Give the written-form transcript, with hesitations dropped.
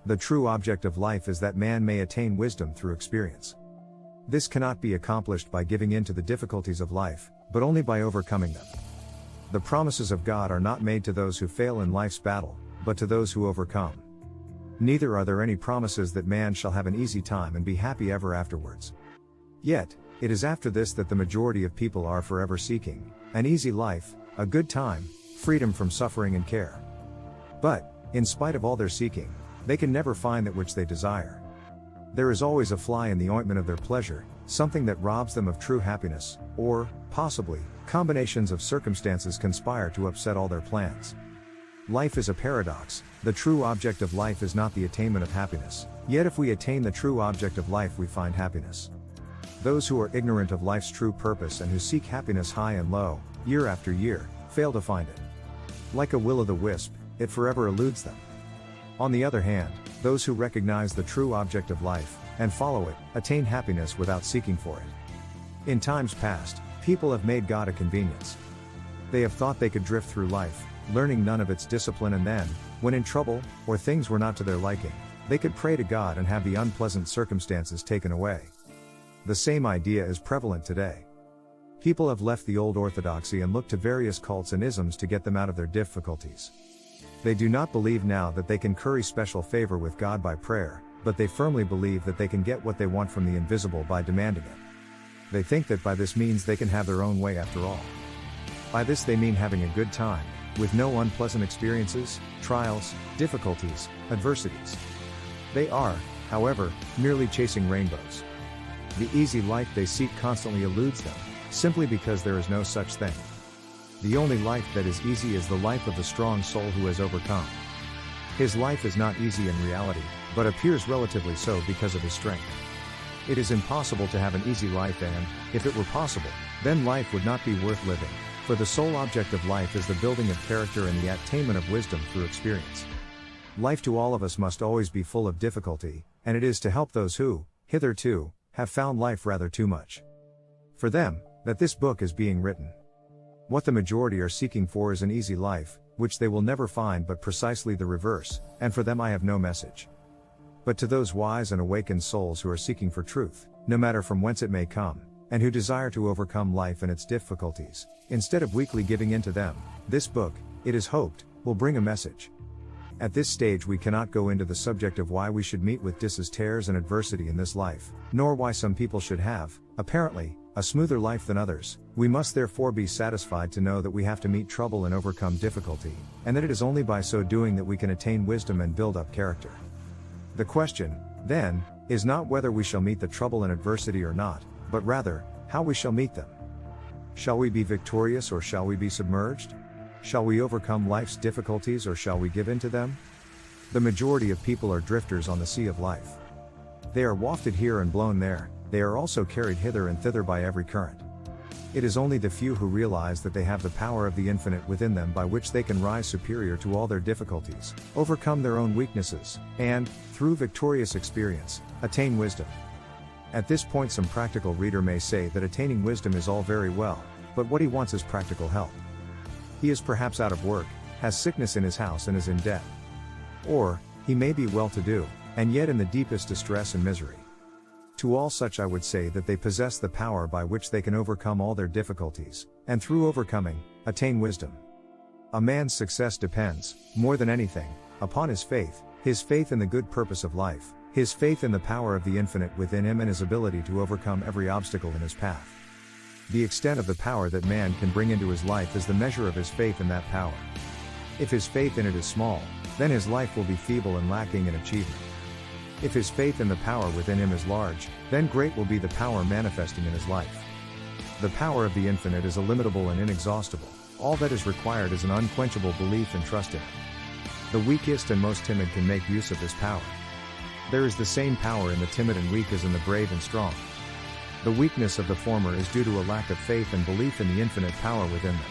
The true object of life is that man may attain wisdom through experience. This cannot be accomplished by giving in to the difficulties of life, but only by overcoming them. The promises of God are not made to those who fail in life's battle, but to those who overcome. Neither are there any promises that man shall have an easy time and be happy ever afterwards. Yet, it is after this that the majority of people are forever seeking an easy life, a good time, freedom from suffering and care. But, in spite of all their seeking, they can never find that which they desire. There is always a fly in the ointment of their pleasure, something that robs them of true happiness, or, possibly, combinations of circumstances conspire to upset all their plans. Life is a paradox. The true object of life is not the attainment of happiness, yet if we attain the true object of life we find happiness. Those who are ignorant of life's true purpose and who seek happiness high and low, year after year, fail to find it. Like a will-o'-the-wisp, it forever eludes them. On the other hand, those who recognize the true object of life, and follow it, attain happiness without seeking for it. In times past, people have made God a convenience. They have thought they could drift through life, learning none of its discipline, and then, when in trouble, or things were not to their liking, they could pray to God and have the unpleasant circumstances taken away. The same idea is prevalent today. People have left the old orthodoxy and looked to various cults and isms to get them out of their difficulties. They do not believe now that they can curry special favor with God by prayer, but they firmly believe that they can get what they want from the invisible by demanding it. They think that by this means they can have their own way after all. By this they mean having a good time, with no unpleasant experiences, trials, difficulties, adversities. They are, however, merely chasing rainbows. The easy life they seek constantly eludes them, simply because there is no such thing. The only life that is easy is the life of the strong soul who has overcome. His life is not easy in reality, but appears relatively so because of his strength. It is impossible to have an easy life, and, if it were possible, then life would not be worth living, for the sole object of life is the building of character and the attainment of wisdom through experience. Life to all of us must always be full of difficulty, and it is to help those who, hitherto, have found life rather too much for them, that this book is being written. What the majority are seeking for is an easy life, which they will never find, but precisely the reverse, and for them I have no message. But to those wise and awakened souls who are seeking for truth, no matter from whence it may come, and who desire to overcome life and its difficulties, instead of weakly giving in to them, this book, it is hoped, will bring a message. At this stage we cannot go into the subject of why we should meet with disasters and adversity in this life, nor why some people should have, apparently, a smoother life than others. We must therefore be satisfied to know that we have to meet trouble and overcome difficulty, and that it is only by so doing that we can attain wisdom and build up character. The question, then, is not whether we shall meet the trouble and adversity or not, but rather, how we shall meet them. Shall we be victorious or shall we be submerged? Shall we overcome life's difficulties or shall we give in to them? The majority of people are drifters on the sea of life. They are wafted here and blown there, they are also carried hither and thither by every current. It is only the few who realize that they have the power of the infinite within them by which they can rise superior to all their difficulties, overcome their own weaknesses, and, through victorious experience, attain wisdom. At this point some practical reader may say that attaining wisdom is all very well, but what he wants is practical help. He is perhaps out of work, has sickness in his house and is in debt. Or, he may be well-to-do, and yet in the deepest distress and misery. To all such I would say that they possess the power by which they can overcome all their difficulties, and through overcoming, attain wisdom. A man's success depends, more than anything, upon his faith in the good purpose of life, his faith in the power of the infinite within him and his ability to overcome every obstacle in his path. The extent of the power that man can bring into his life is the measure of his faith in that power. If his faith in it is small, then his life will be feeble and lacking in achievement. If his faith in the power within him is large, then great will be the power manifesting in his life. The power of the infinite is illimitable and inexhaustible. All that is required is an unquenchable belief and trust in it. The weakest and most timid can make use of this power. There is the same power in the timid and weak as in the brave and strong. The weakness of the former is due to a lack of faith and belief in the infinite power within them.